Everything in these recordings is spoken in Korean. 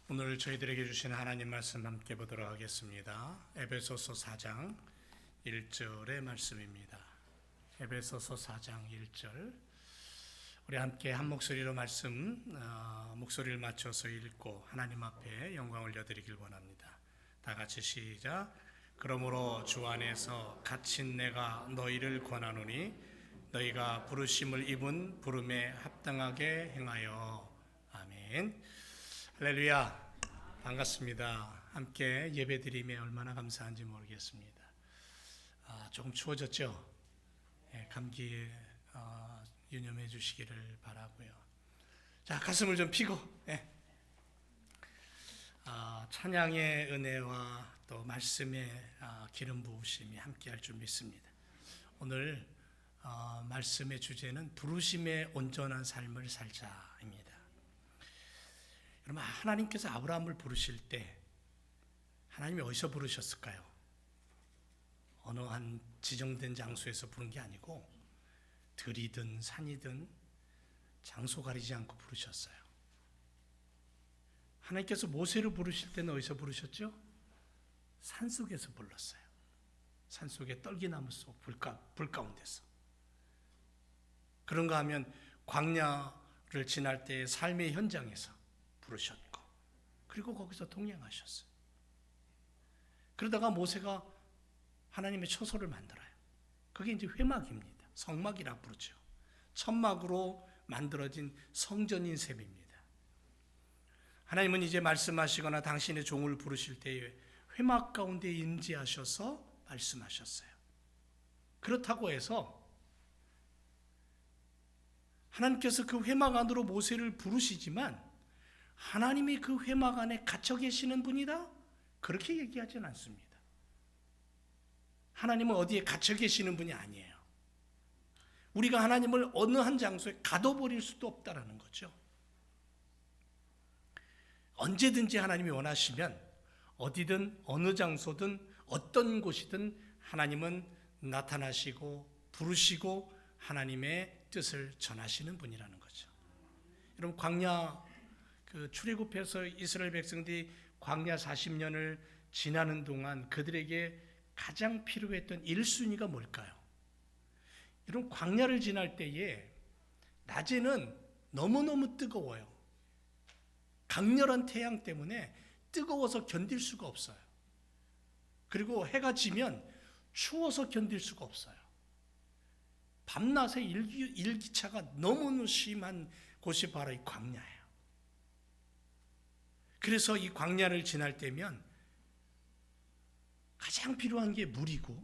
오늘 저희들에게 주신 하나님 말씀 함께 보도록 하겠습니다. 에베소서 4장 1절의 말씀입니다. 에베소서 4장 1절. 우리 함께 한 목소리로 목소리를 맞춰서 읽고 하나님 앞에 영광 올려드리길 원합니다. 다 같이 시작. 그러므로 주 안에서 갇힌 내가 너희를 권하노니 너희가 부르심을 입은 부름에 합당하게 행하여. 아멘. 할렐루야. 반갑습니다. 함께 예배드림에 얼마나 감사한지 모르겠습니다. 조금 추워졌죠? 감기에 유념해 주시기를 바라고요. 자, 가슴을 좀 펴고 찬양의 은혜와 또 말씀의 기름 부으심이 함께할 줄 믿습니다. 오늘 말씀의 주제는 부르심의 온전한 삶을 살자입니다. 여러분, 하나님께서 아브라함을 부르실 때 하나님이 어디서 부르셨을까요? 어느 한 지정된 장소에서 부른 게 아니고 들이든 산이든 장소 가리지 않고 부르셨어요. 하나님께서 모세를 부르실 때는 어디서 부르셨죠? 산속에서 불렀어요. 산속에 떨기나무 속 불 가운데서. 그런가 하면 광야를 지날 때의 삶의 현장에서 부르셨고, 그리고 거기서 동행하셨어요. 그러다가 모세가 하나님의 처소를 만들어요. 그게 이제 회막입니다. 성막이라 부르죠. 천막으로 만들어진 성전인 셈입니다. 하나님은 이제 말씀하시거나 당신의 종을 부르실 때에 회막 가운데 임재하셔서 말씀하셨어요. 그렇다고 해서 하나님께서 그 회막 안으로 모세를 부르시지만 하나님이 그 회막 안에 갇혀 계시는 분이다? 그렇게 얘기하진 않습니다. 하나님은 어디에 갇혀 계시는 분이 아니에요. 우리가 하나님을 어느 한 장소에 가둬버릴 수도 없다라는 거죠. 언제든지 하나님이 원하시면 어디든 어느 장소든 어떤 곳이든 하나님은 나타나시고 부르시고 하나님의 뜻을 전하시는 분이라는 거죠. 여러분, 광야 출애굽해서 이스라엘 백성들이 광야 40년을 지나는 동안 그들에게 가장 필요했던 1순위가 뭘까요? 이런 광야를 지날 때에 낮에는 너무너무 뜨거워요. 강렬한 태양 때문에 뜨거워서 견딜 수가 없어요. 그리고 해가 지면 추워서 견딜 수가 없어요. 밤낮에 일기차가 너무너무 심한 곳이 바로 이 광야예요. 그래서 이 광야를 지날 때면 가장 필요한 게 물이고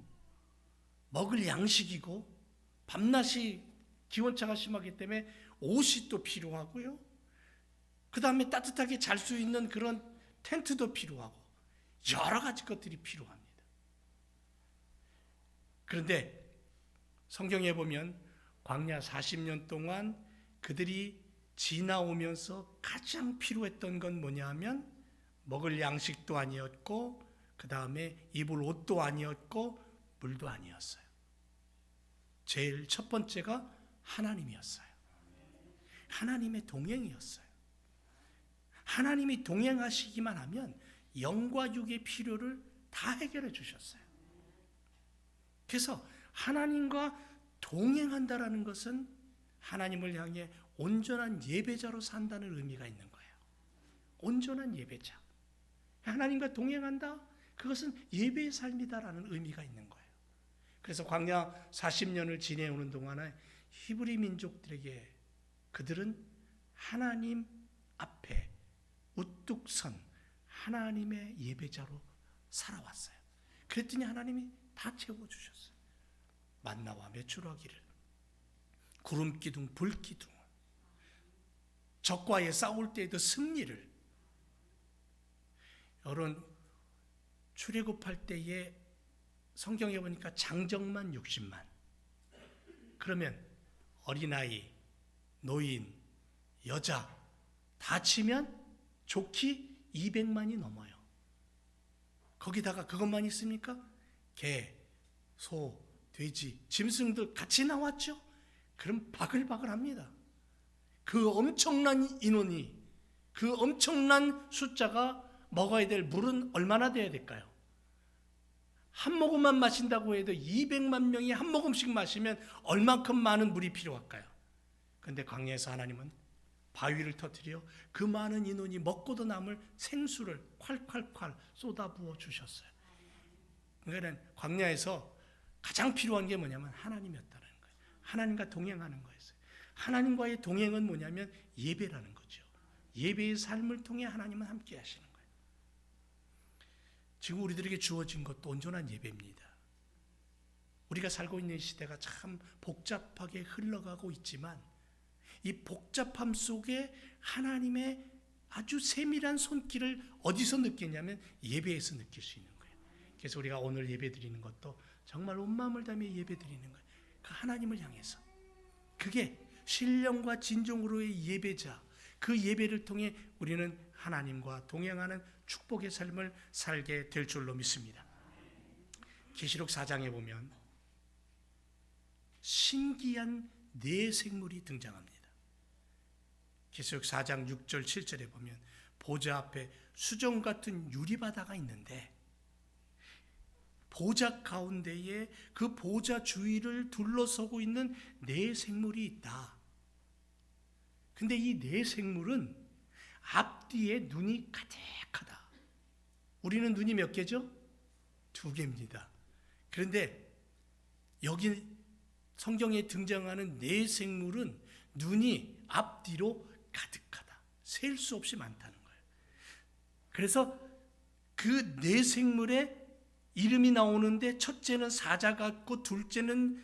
먹을 양식이고 밤낮이 기온차가 심하기 때문에 옷이 또 필요하고요. 그 다음에 따뜻하게 잘 수 있는 그런 텐트도 필요하고 여러 가지 것들이 필요합니다. 그런데 성경에 보면 광야 40년 동안 그들이 지나오면서 가장 필요했던 건 뭐냐 하면 먹을 양식도 아니었고 그 다음에 입을 옷도 아니었고 물도 아니었어요. 제일 첫 번째가 하나님이었어요. 하나님의 동행이었어요. 하나님이 동행하시기만 하면 영과 육의 필요를 다 해결해 주셨어요. 그래서 하나님과 동행한다라는 것은 하나님을 향해 온전한 예배자로 산다는 의미가 있는 거예요. 온전한 예배자. 하나님과 동행한다? 그것은 예배의 삶이다라는 의미가 있는 거예요. 그래서 광야 40년을 지내오는 동안에 히브리 민족들에게 그들은 하나님 앞에 우뚝 선 하나님의 예배자로 살아왔어요. 그랬더니 하나님이 다 채워주셨어요. 만나와 메추라기를, 구름 기둥, 불 기둥, 적과의 싸울 때에도 승리를. 여러분, 출애굽할 때에 성경에 보니까 장정만 60만, 그러면 어린아이, 노인, 여자 다 치면 좋기 200만이 넘어요. 거기다가 그것만 있습니까? 개, 소, 돼지, 짐승들 같이 나왔죠? 그럼 바글바글합니다. 그 엄청난 인원이 그 엄청난 숫자가 먹어야 될 물은 얼마나 돼야 될까요? 한 모금만 마신다고 해도 200만 명이 한 모금씩 마시면 얼만큼 많은 물이 필요할까요? 그런데 광야에서 하나님은 바위를 터뜨려 그 많은 인원이 먹고도 남을 생수를 콸콸콸 쏟아부어 주셨어요. 그러니까 광야에서 가장 필요한 게 뭐냐면 하나님이었다는 거예요. 하나님과 동행하는 거였어요. 하나님과의 동행은 뭐냐면 예배라는 거죠. 예배의 삶을 통해 하나님은 함께 하시는 거예요. 지금 우리들에게 주어진 것도 온전한 예배입니다. 우리가 살고 있는 시대가 참 복잡하게 흘러가고 있지만 이 복잡함 속에 하나님의 아주 세밀한 손길을 어디서 느끼냐면 예배에서 느낄 수 있는 거예요. 그래서 우리가 오늘 예배 드리는 것도 정말 온 마음을 다해 예배 드리는 거예요. 그 하나님을 향해서. 그게 신령과 진정으로의 예배자, 그 예배를 통해 우리는 하나님과 동행하는 축복의 삶을 살게 될 줄로 믿습니다. 계시록 4장에 보면 신기한 네 생물이 등장합니다. 계시록 4장 6절 7절에 보면 보좌 앞에 수정 같은 유리바다가 있는데 보좌 가운데에 그 보좌 주위를 둘러서고 있는 네 생물이 있다. 근데 이 네 생물은 앞뒤에 눈이 가득하다. 우리는 눈이 몇 개죠? 2개입니다. 그런데 여기 성경에 등장하는 네 생물은 눈이 앞뒤로 가득하다. 셀 수 없이 많다는 거예요. 그래서 그 네 생물의 이름이 나오는데 첫째는 사자 같고 둘째는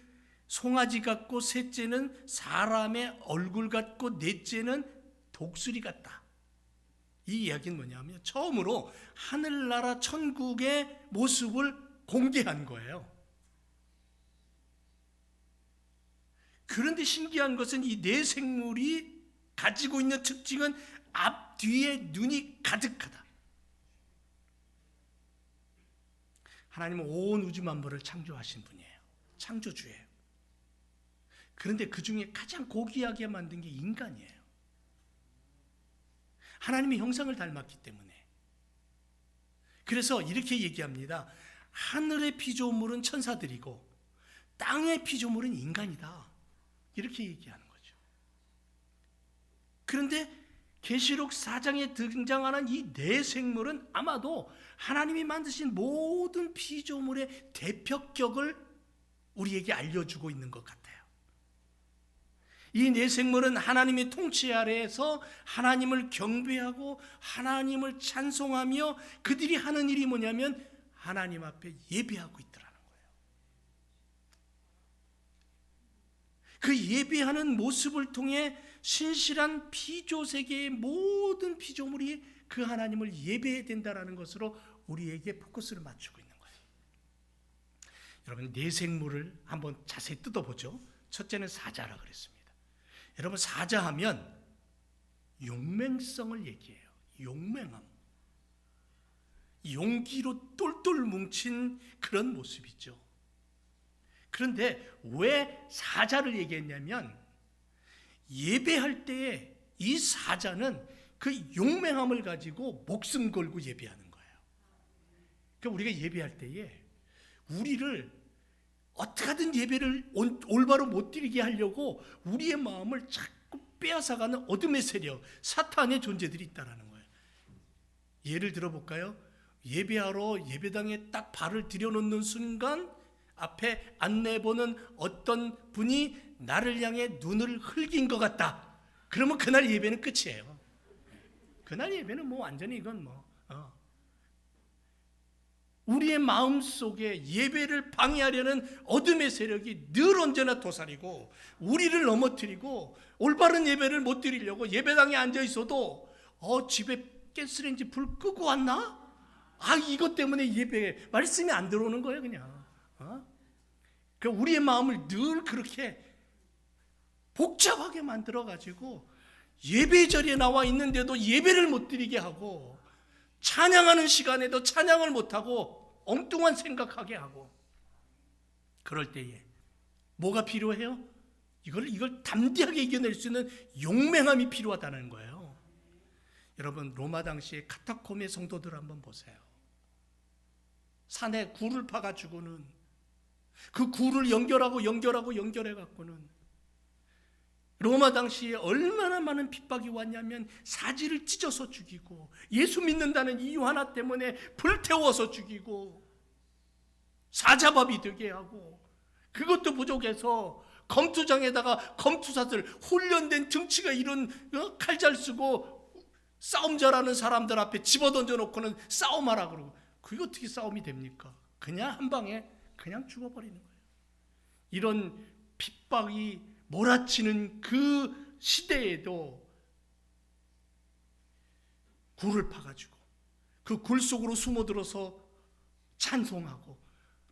송아지 같고 셋째는 사람의 얼굴 같고 넷째는 독수리 같다. 이 이야기는 뭐냐면 처음으로 하늘나라 천국의 모습을 공개한 거예요. 그런데 신기한 것은 이 네 생물이 가지고 있는 특징은 앞뒤에 눈이 가득하다. 하나님은 온 우주 만물을 창조하신 분이에요. 창조주예요. 그런데 그 중에 가장 고귀하게 만든 게 인간이에요. 하나님의 형상을 닮았기 때문에. 그래서 이렇게 얘기합니다. 하늘의 피조물은 천사들이고 땅의 피조물은 인간이다. 이렇게 얘기하는 거죠. 그런데 계시록 4장에 등장하는 이 네 생물은 아마도 하나님이 만드신 모든 피조물의 대표격을 우리에게 알려주고 있는 것 같아요. 이 네 생물은 하나님의 통치 아래에서 하나님을 경배하고 하나님을 찬송하며 그들이 하는 일이 뭐냐면 하나님 앞에 예배하고 있더라는 거예요. 그 예배하는 모습을 통해 신실한 피조 세계의 모든 피조물이 그 하나님을 예배해야 된다는 것으로 우리에게 포커스를 맞추고 있는 거예요. 여러분, 네 생물을 한번 자세히 뜯어보죠. 첫째는 사자라 그랬습니다. 여러분, 사자하면 용맹성을 얘기해요. 용맹함. 용기로 똘똘 뭉친 그런 모습이죠. 그런데 왜 사자를 얘기했냐면 예배할 때에 이 사자는 그 용맹함을 가지고 목숨 걸고 예배하는 거예요. 그러니까 우리가 예배할 때에 우리를 어떻게 하든 예배를 올바로 못 드리게 하려고 우리의 마음을 자꾸 빼앗아가는 어둠의 세력, 사탄의 존재들이 있다는 거예요. 예를 들어볼까요? 예배하러 예배당에 딱 발을 들여놓는 순간 앞에 안내보는 어떤 분이 나를 향해 눈을 흘긴 것 같다. 그러면 그날 예배는 끝이에요. 그날 예배는 뭐 완전히 이건 우리의 마음 속에 예배를 방해하려는 어둠의 세력이 늘 언제나 도사리고 우리를 넘어뜨리고 올바른 예배를 못 드리려고 예배당에 앉아 있어도 집에 가스레인지 불 끄고 왔나? 이것 때문에 예배 말씀이 안 들어오는 거예요, 그냥. 그러니까 우리의 마음을 늘 그렇게 복잡하게 만들어 가지고 예배 자리에 나와 있는데도 예배를 못 드리게 하고 찬양하는 시간에도 찬양을 못하고 엉뚱한 생각하게 하고 그럴 때에 뭐가 필요해요? 이걸 담대하게 이겨낼 수 있는 용맹함이 필요하다는 거예요. 여러분 로마 당시의 카타콤의 성도들 한번 보세요. 산에 굴을 파가지고는 그 굴을 연결해 갖고는 로마 당시에 얼마나 많은 핍박이 왔냐면 사지를 찢어서 죽이고 예수 믿는다는 이유 하나 때문에 불태워서 죽이고 사자밥이 되게 하고, 그것도 부족해서 검투장에다가 검투사들, 훈련된 등치가 이런 칼 잘 쓰고 싸움 잘하는 사람들 앞에 집어던져 놓고는 싸움하라 그러고, 그게 어떻게 싸움이 됩니까? 그냥 한 방에 그냥 죽어버리는 거예요. 이런 핍박이 몰아치는 그 시대에도 굴을 파가지고 그 굴 속으로 숨어들어서 찬송하고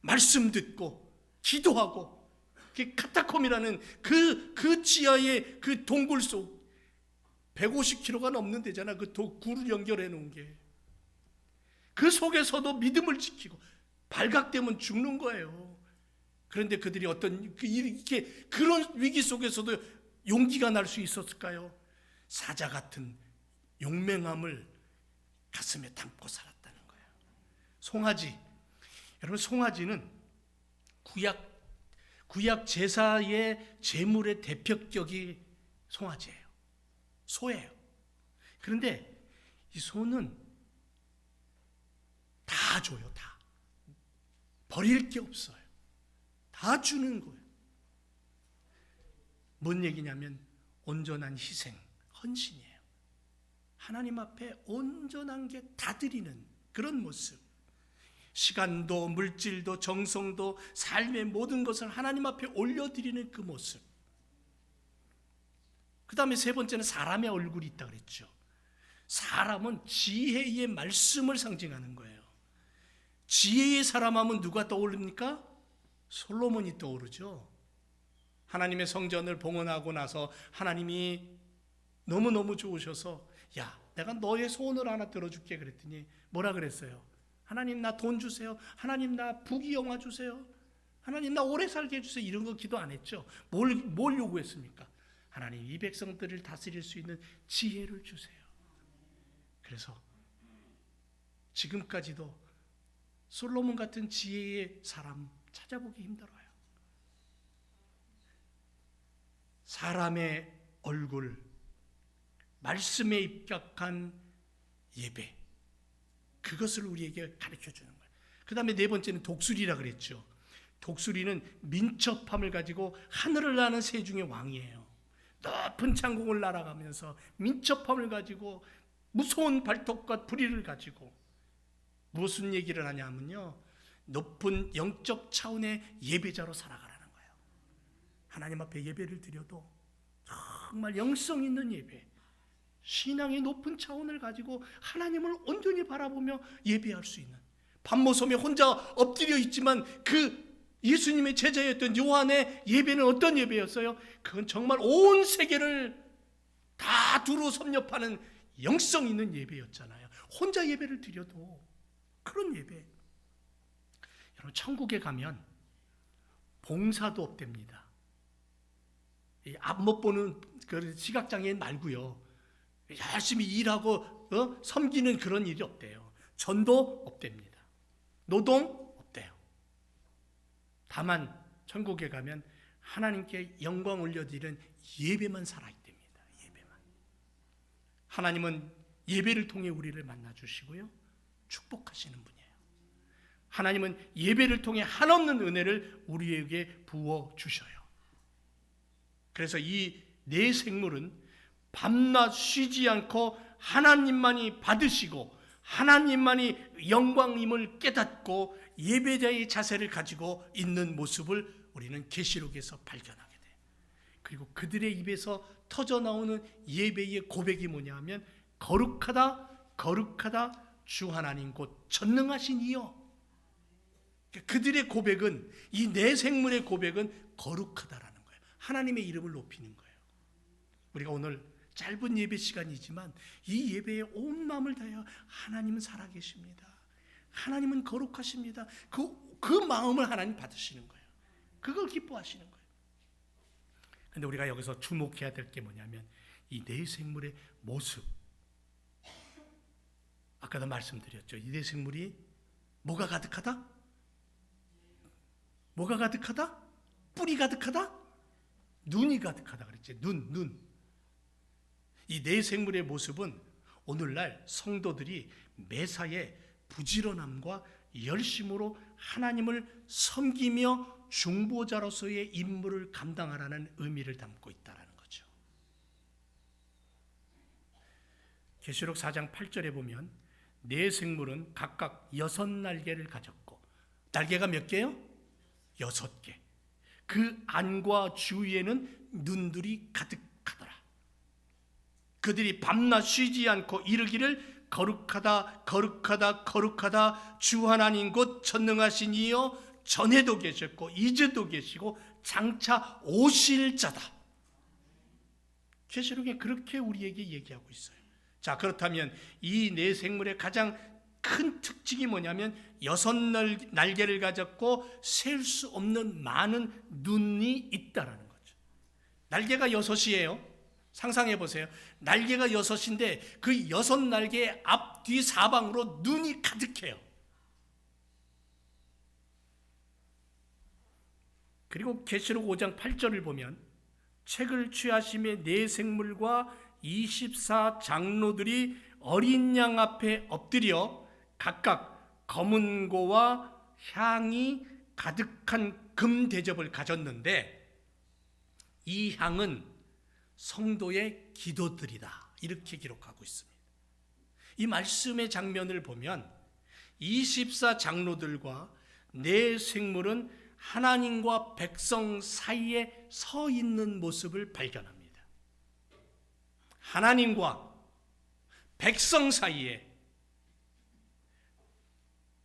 말씀 듣고 기도하고, 카타콤이라는 그 지하의 그 동굴 속 150km가 넘는 데잖아. 그 굴을 연결해 놓은 게. 그 속에서도 믿음을 지키고 발각되면 죽는 거예요. 그런데 그들이 이렇게 그런 위기 속에서도 용기가 날 수 있었을까요? 사자 같은 용맹함을 가슴에 담고 살았다는 거예요. 송아지, 여러분 송아지는 구약 제사의 제물의 대표격이 송아지예요. 소예요. 그런데 이 소는 다 줘요. 다 버릴 게 없어요. 다 주는 거예요. 뭔 얘기냐면 온전한 희생, 헌신이에요. 하나님 앞에 온전한 게 다 드리는 그런 모습. 시간도 물질도 정성도 삶의 모든 것을 하나님 앞에 올려드리는 그 모습. 그 다음에 세 번째는 사람의 얼굴이 있다 그랬죠. 사람은 지혜의 말씀을 상징하는 거예요. 지혜의 사람 하면 누가 떠오릅니까? 솔로몬이 떠오르죠. 하나님의 성전을 봉헌하고 나서 하나님이 너무너무 좋으셔서 야, 내가 너의 소원을 하나 들어줄게 그랬더니 뭐라 그랬어요? 하나님 나 돈 주세요. 하나님 나 부귀영화 주세요. 하나님 나 오래 살게 해주세요. 이런 거 기도 안 했죠. 뭘 요구했습니까? 하나님 이 백성들을 다스릴 수 있는 지혜를 주세요. 그래서 지금까지도 솔로몬 같은 지혜의 사람 찾아보기 힘들어요. 사람의 얼굴, 말씀에 입각한 예배, 그것을 우리에게 가르쳐 주는 거예요. 그 다음에 네 번째는 독수리라 그랬죠. 독수리는 민첩함을 가지고 하늘을 나는 새 중의 왕이에요. 높은 창공을 날아가면서 민첩함을 가지고 무서운 발톱과 부리를 가지고 무슨 얘기를 하냐면요, 높은 영적 차원의 예배자로 살아가라는 거예요. 하나님 앞에 예배를 드려도 정말 영성 있는 예배, 신앙의 높은 차원을 가지고 하나님을 온전히 바라보며 예배할 수 있는, 밤모섬에 혼자 엎드려 있지만 그 예수님의 제자였던 요한의 예배는 어떤 예배였어요? 그건 정말 온 세계를 다 두루 섭렵하는 영성 있는 예배였잖아요. 혼자 예배를 드려도 그런 예배. 여러분 천국에 가면 봉사도 없답니다. 앞 못 보는 그 시각장애인 말고요, 열심히 일하고 섬기는 그런 일이 없대요. 전도 없답니다. 노동 없대요. 다만 천국에 가면 하나님께 영광 올려드리는 예배만 살아있답니다. 예배만. 하나님은 예배를 통해 우리를 만나주시고요, 축복하시는 분이에요. 하나님은 예배를 통해 한없는 은혜를 우리에게 부어주셔요. 그래서 이 네 생물은 밤낮 쉬지 않고 하나님만이 받으시고 하나님만이 영광임을 깨닫고 예배자의 자세를 가지고 있는 모습을 우리는 계시록에서 발견하게 돼요. 그리고 그들의 입에서 터져나오는 예배의 고백이 뭐냐 하면 거룩하다 거룩하다 주 하나님 곧 전능하신 이여. 그들의 고백은, 이 네 생물의 고백은 거룩하다라는 거예요. 하나님의 이름을 높이는 거예요. 우리가 오늘 짧은 예배 시간이지만 이 예배에 온 마음을 다하여 하나님은 살아계십니다. 하나님은 거룩하십니다. 그 마음을 하나님 받으시는 거예요. 그걸 기뻐하시는 거예요. 그런데 우리가 여기서 주목해야 될 게 뭐냐면 이 네 생물의 모습, 아까도 말씀드렸죠. 이 내 생물이 뭐가 가득하다? 뭐가 가득하다? 뿔이 가득하다? 눈이 가득하다 그랬지. 눈. 이 내 생물의 모습은 오늘날 성도들이 매사에 부지런함과 열심으로 하나님을 섬기며 중보자로서의 임무를 감당하라는 의미를 담고 있다는 거죠. 계시록 4장 8절에 보면 네 생물은 각각 6날개를 가졌고, 날개가 몇 개요? 6개. 그 안과 주위에는 눈들이 가득하더라. 그들이 밤낮 쉬지 않고 이르기를 거룩하다 거룩하다 거룩하다 주 하나님 곧 전능하신 이여, 전에도 계셨고 이제도 계시고 장차 오실 자다. 계시록에 그렇게 우리에게 얘기하고 있어요. 자, 그렇다면 이 네 생물의 가장 큰 특징이 뭐냐면 6날개를 가졌고 셀 수 없는 많은 눈이 있다라는 거죠. 날개가 6이에요. 상상해 보세요. 날개가 6인데 그 6날개의 앞뒤 사방으로 눈이 가득해요. 그리고 계시록 5장 8절을 보면 책을 취하심에 네 생물과 24 장로들이 어린 양 앞에 엎드려 각각 검은 고와 향이 가득한 금 대접을 가졌는데, 이 향은 성도의 기도들이다, 이렇게 기록하고 있습니다. 이 말씀의 장면을 보면 24 장로들과 네 생물은 하나님과 백성 사이에 서 있는 모습을 발견합니다. 하나님과 백성 사이에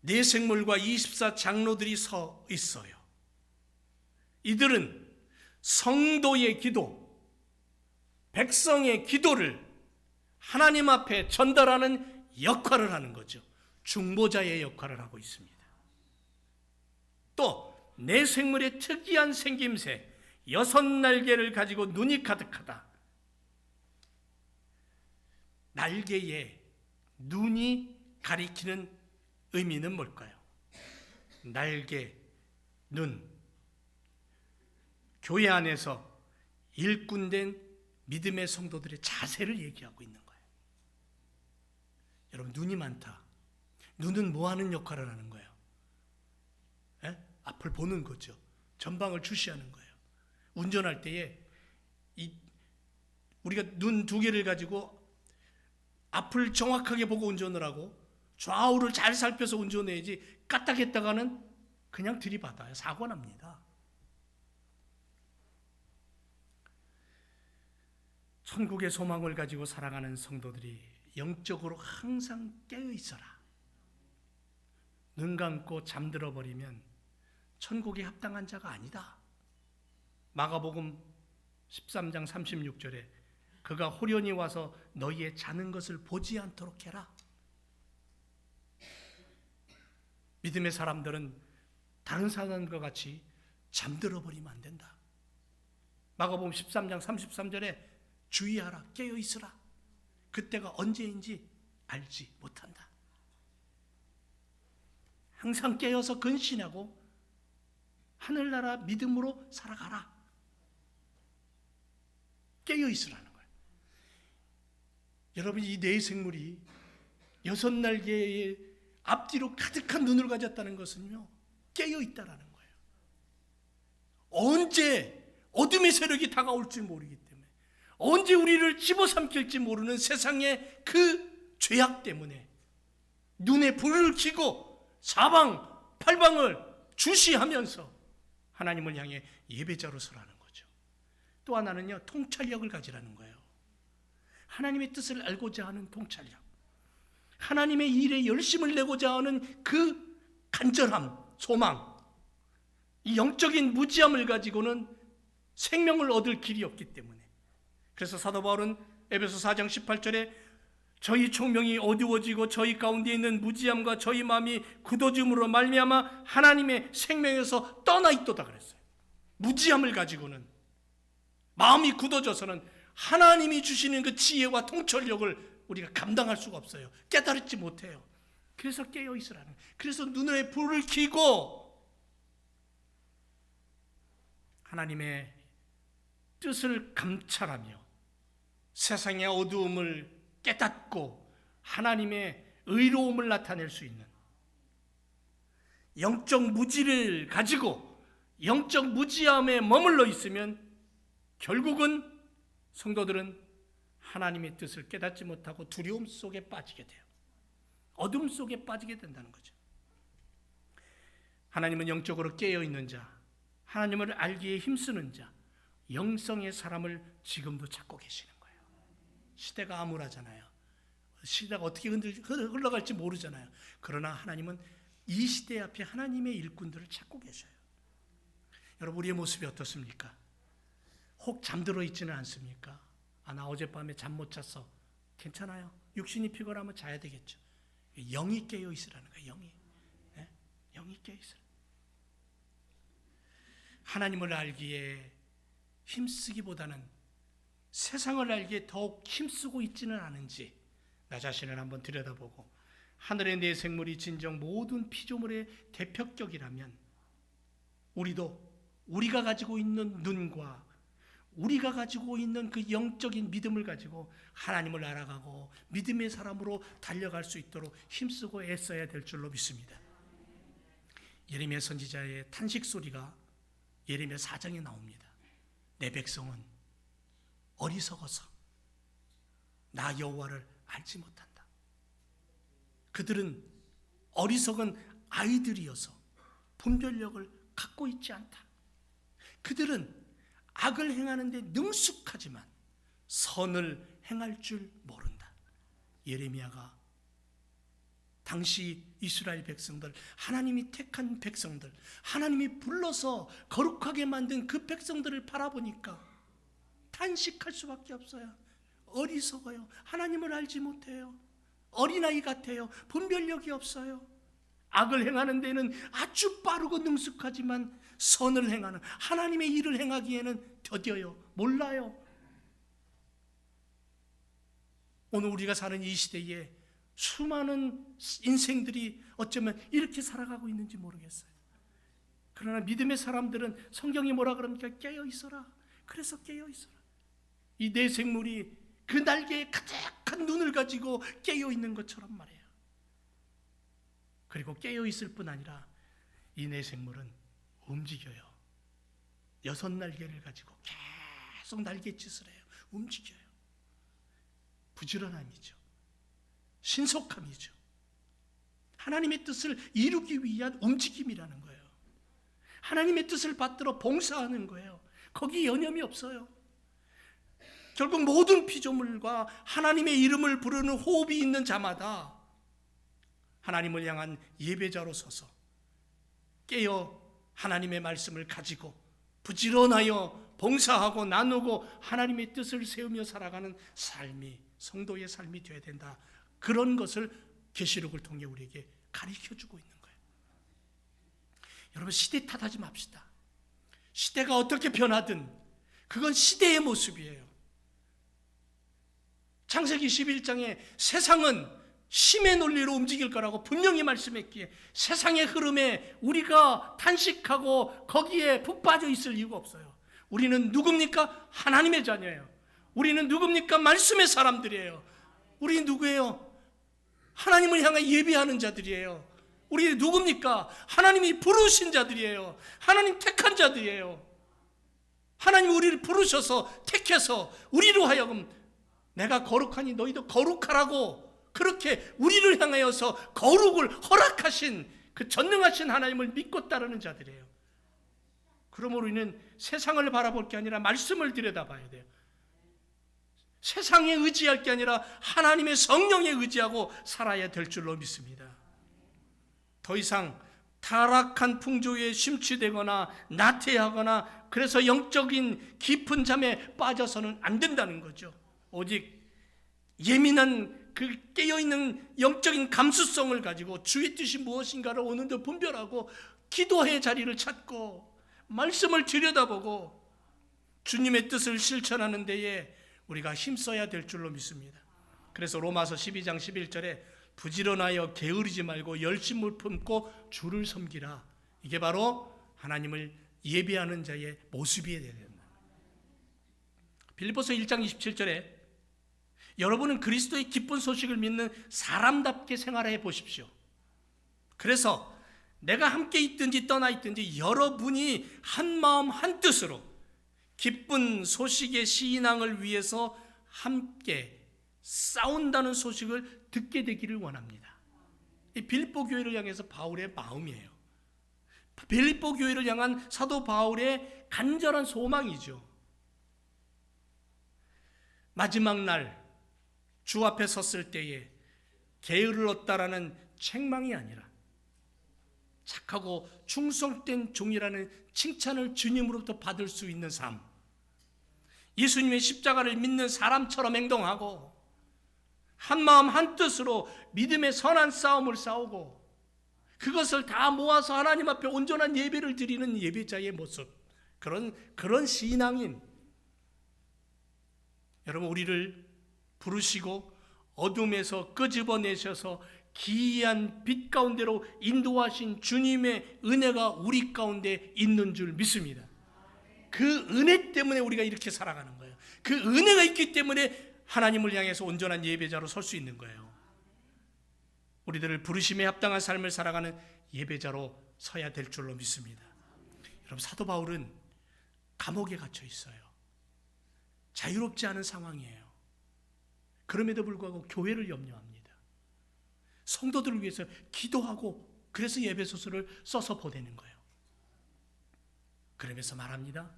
네 생물과 24 장로들이 서 있어요. 이들은 성도의 기도, 백성의 기도를 하나님 앞에 전달하는 역할을 하는 거죠. 중보자의 역할을 하고 있습니다. 또 내 생물의 특이한 생김새, 6날개를 가지고 눈이 가득하다. 날개에 눈이 가리키는 의미는 뭘까요? 날개, 눈. 교회 안에서 일꾼된 믿음의 성도들의 자세를 얘기하고 있는 거예요. 여러분, 눈이 많다. 눈은 뭐 하는 역할을 하는 거예요? 앞을 보는 거죠. 전방을 주시하는 거예요. 운전할 때에 우리가 눈 2개를 가지고 앞을 정확하게 보고 운전을 하고 좌우를 잘 살펴서 운전해야지, 까딱했다가는 그냥 들이받아요. 사고 납니다. 천국의 소망을 가지고 살아가는 성도들이 영적으로 항상 깨어 있어라. 눈 감고 잠들어 버리면 천국에 합당한 자가 아니다. 마가복음 13장 36절에 그가 호련히 와서 너희의 자는 것을 보지 않도록 해라. 믿음의 사람들은 다른 사람과 같이 잠들어 버리면 안 된다. 마가복음 13장 33절에 주의하라, 깨어 있으라. 그때가 언제인지 알지 못한다. 항상 깨어서 근신하고 하늘나라 믿음으로 살아가라. 깨어 있으라는 거예요. 여러분, 이 네 생물이 6날개의 앞뒤로 가득한 눈을 가졌다는 것은요, 깨어 있다라는 거예요. 언제 어둠의 세력이 다가올지 모르기 때문에, 언제 우리를 집어삼킬지 모르는 세상의 그 죄악 때문에 눈에 불을 켜고 사방 팔방을 주시하면서 하나님을 향해 예배자로 서라는 거죠. 또 하나는요, 통찰력을 가지라는 거예요. 하나님의 뜻을 알고자 하는 통찰력, 하나님의 일에 열심을 내고자 하는 그 간절함, 소망, 이 영적인 무지함을 가지고는 생명을 얻을 길이 없기 때문에, 그래서 사도 바울은 에베소 4장 18절에 저희 총명이 어두워지고 저희 가운데 있는 무지함과 저희 마음이 굳어짐으로 말미암아 하나님의 생명에서 떠나 있도다 그랬어요. 무지함을 가지고는, 마음이 굳어져서는 하나님이 주시는 그 지혜와 통찰력을 우리가 감당할 수가 없어요. 깨달지 못해요. 그래서 깨어 있으라는 거예요. 그래서 눈에 불을 켜고 하나님의 뜻을 감찰하며 세상의 어두움을 깨닫고 하나님의 의로움을 나타낼 수 있는 영적 무지를 가지고 영적 무지함에 머물러 있으면 결국은 성도들은 하나님의 뜻을 깨닫지 못하고 두려움 속에 빠지게 돼요. 어둠 속에 빠지게 된다는 거죠. 하나님은 영적으로 깨어있는 자, 하나님을 알기에 힘쓰는 자, 영성의 사람을 지금도 찾고 계시는 거예요. 시대가 암울하잖아요. 시대가 어떻게 흘러갈지 모르잖아요. 그러나 하나님은 이 시대 앞에 하나님의 일꾼들을 찾고 계셔요. 여러분, 우리의 모습이 어떻습니까? 혹 잠들어 있지는 않습니까? 나 어젯밤에 잠 못 잤어. 괜찮아요. 육신이 피곤하면 자야 되겠죠. 영이 깨어 있으라는 거예요. 영이. 네? 영이 깨어 있으라. 하나님을 알기에 힘쓰기보다는 세상을 알기에 더욱 힘쓰고 있지는 않은지 나 자신을 한번 들여다보고 하늘의 내 생물이 진정 모든 피조물의 대표격이라면 우리도 우리가 가지고 있는 눈과 우리가 가지고 있는 그 영적인 믿음을 가지고 하나님을 알아가고 믿음의 사람으로 달려갈 수 있도록 힘쓰고 애써야 될 줄로 믿습니다. 예레미야 선지자의 탄식 소리가 예레미야 4장에 나옵니다. 내 백성은 어리석어서 나 여호와를 알지 못한다. 그들은 어리석은 아이들이어서 분별력을 갖고 있지 않다. 그들은 악을 행하는데 능숙하지만 선을 행할 줄 모른다. 예레미야가 당시 이스라엘 백성들, 하나님이 택한 백성들, 하나님이 불러서 거룩하게 만든 그 백성들을 바라보니까 탄식할 수밖에 없어요. 어리석어요. 하나님을 알지 못해요. 어린아이 같아요. 분별력이 없어요. 악을 행하는 데는 아주 빠르고 능숙하지만 선을 행하는 하나님의 일을 행하기에는 더뎌요. 몰라요. 오늘 우리가 사는 이 시대에 수많은 인생들이 어쩌면 이렇게 살아가고 있는지 모르겠어요. 그러나 믿음의 사람들은 성경이 뭐라 그럽니까? 깨어 있어라. 그래서 깨어 있어라. 이 내 생물이 그 날개에 가득한 눈을 가지고 깨어 있는 것처럼 말이에요. 그리고 깨어 있을 뿐 아니라 이 내 생물은 움직여요. 6날개를 가지고 계속 날갯짓을 해요. 움직여요. 부지런함이죠. 신속함이죠. 하나님의 뜻을 이루기 위한 움직임이라는 거예요. 하나님의 뜻을 받들어 봉사하는 거예요. 거기에 여념이 없어요. 결국 모든 피조물과 하나님의 이름을 부르는 호흡이 있는 자마다 하나님을 향한 예배자로 서서 깨어 하나님의 말씀을 가지고 부지런하여 봉사하고 나누고 하나님의 뜻을 세우며 살아가는 삶이 성도의 삶이 되어야 된다. 그런 것을 계시록을 통해 우리에게 가르쳐주고 있는 거예요. 여러분, 시대 탓하지 맙시다. 시대가 어떻게 변하든 그건 시대의 모습이에요. 창세기 11장에 세상은 힘의 논리로 움직일 거라고 분명히 말씀했기에 세상의 흐름에 우리가 탄식하고 거기에 푹 빠져 있을 이유가 없어요. 우리는 누굽니까? 하나님의 자녀예요. 우리는 누굽니까? 말씀의 사람들이에요. 우리 누구예요? 하나님을 향해 예비하는 자들이에요. 우리 누굽니까? 하나님이 부르신 자들이에요. 하나님 택한 자들이에요. 하나님 우리를 부르셔서 택해서 우리로 하여금 내가 거룩하니 너희도 거룩하라고 그렇게 우리를 향하여서 거룩을 허락하신 그 전능하신 하나님을 믿고 따르는 자들이에요. 그러므로 우리는 세상을 바라볼 게 아니라 말씀을 들여다봐야 돼요. 세상에 의지할 게 아니라 하나님의 성령에 의지하고 살아야 될 줄로 믿습니다. 더 이상 타락한 풍조에 심취되거나 나태하거나 그래서 영적인 깊은 잠에 빠져서는 안 된다는 거죠. 오직 예민한 그 깨어있는 영적인 감수성을 가지고 주의 뜻이 무엇인가를 오늘도 분별하고 기도의 자리를 찾고 말씀을 들여다보고 주님의 뜻을 실천하는 데에 우리가 힘써야 될 줄로 믿습니다. 그래서 로마서 12장 11절에 부지런하여 게으르지 말고 열심을 품고 주를 섬기라. 이게 바로 하나님을 예배하는 자의 모습이어야 된다. 빌립보서 1장 27절에 여러분은 그리스도의 기쁜 소식을 믿는 사람답게 생활해 보십시오. 그래서 내가 함께 있든지 떠나 있든지 여러분이 한 마음 한 뜻으로 기쁜 소식의 신앙을 위해서 함께 싸운다는 소식을 듣게 되기를 원합니다. 이 빌립보 교회를 향해서 바울의 마음이에요. 빌립보 교회를 향한 사도 바울의 간절한 소망이죠. 마지막 날 주 앞에 섰을 때에 게을렀다라는 책망이 아니라 착하고 충성된 종이라는 칭찬을 주님으로부터 받을 수 있는 삶, 예수님의 십자가를 믿는 사람처럼 행동하고 한마음 한뜻으로 믿음의 선한 싸움을 싸우고 그것을 다 모아서 하나님 앞에 온전한 예배를 드리는 예배자의 모습, 그런 신앙인, 여러분, 우리를 부르시고 어둠에서 끄집어내셔서 기이한 빛 가운데로 인도하신 주님의 은혜가 우리 가운데 있는 줄 믿습니다. 그 은혜 때문에 우리가 이렇게 살아가는 거예요. 그 은혜가 있기 때문에 하나님을 향해서 온전한 예배자로 설 수 있는 거예요. 우리들을 부르심에 합당한 삶을 살아가는 예배자로 서야 될 줄로 믿습니다. 여러분, 사도 바울은 감옥에 갇혀 있어요. 자유롭지 않은 상황이에요. 그럼에도 불구하고 교회를 염려합니다. 성도들을 위해서 기도하고 그래서 에베소서를 써서 보내는 거예요. 그러면서 말합니다.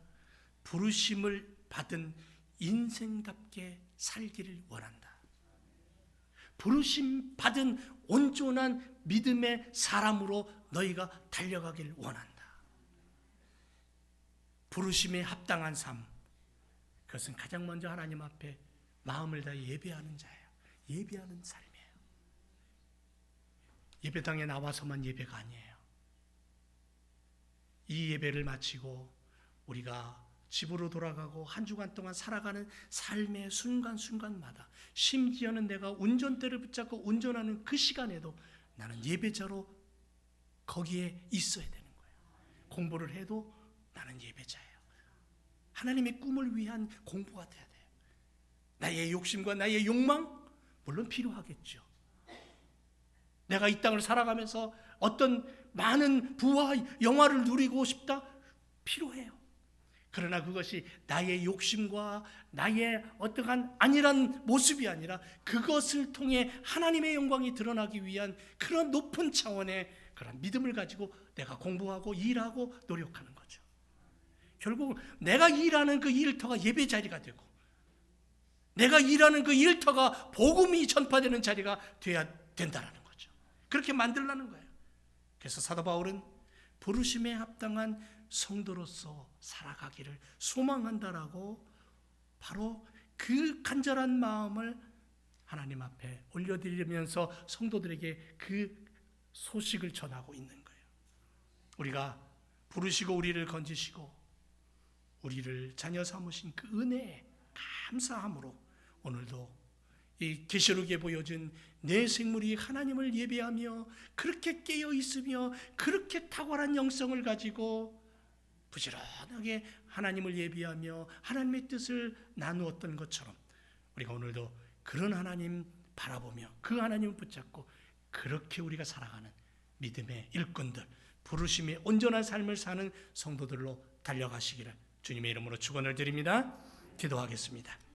부르심을 받은 인생답게 살기를 원한다. 부르심 받은 온전한 믿음의 사람으로 너희가 달려가길 원한다. 부르심에 합당한 삶, 그것은 가장 먼저 하나님 앞에 마음을 다해 예배하는 자예요. 예배하는 삶이에요. 예배당에 나와서만 예배가 아니에요. 이 예배를 마치고 우리가 집으로 돌아가고 한 주간 동안 살아가는 삶의 순간순간마다, 심지어는 내가 운전대를 붙잡고 운전하는 그 시간에도 나는 예배자로 거기에 있어야 되는 거예요. 공부를 해도 나는 예배자예요. 하나님의 꿈을 위한 공부가 돼야 돼요. 나의 욕심과 나의 욕망 물론 필요하겠죠. 내가 이 땅을 살아가면서 어떤 많은 부와 영화를 누리고 싶다? 필요해요. 그러나 그것이 나의 욕심과 나의 어떠한 안일한 모습이 아니라 그것을 통해 하나님의 영광이 드러나기 위한 그런 높은 차원의 그런 믿음을 가지고 내가 공부하고 일하고 노력하는 거죠. 결국 내가 일하는 그 일터가 예배 자리가 되고 내가 일하는 그 일터가 복음이 전파되는 자리가 돼야 된다라는 거죠. 그렇게 만들라는 거예요. 그래서 사도 바울은 부르심에 합당한 성도로서 살아가기를 소망한다라고 바로 그 간절한 마음을 하나님 앞에 올려드리면서 성도들에게 그 소식을 전하고 있는 거예요. 우리가 부르시고 우리를 건지시고 우리를 자녀 삼으신 그 은혜에 감사함으로 오늘도 이 계시록에 보여준 내 생물이 하나님을 예배하며 그렇게 깨어 있으며 그렇게 탁월한 영성을 가지고 부지런하게 하나님을 예배하며 하나님의 뜻을 나누었던 것처럼 우리가 오늘도 그런 하나님 바라보며 그 하나님을 붙잡고 그렇게 우리가 살아가는 믿음의 일꾼들, 부르심의 온전한 삶을 사는 성도들로 달려가시기를 주님의 이름으로 축원을 드립니다. 기도하겠습니다.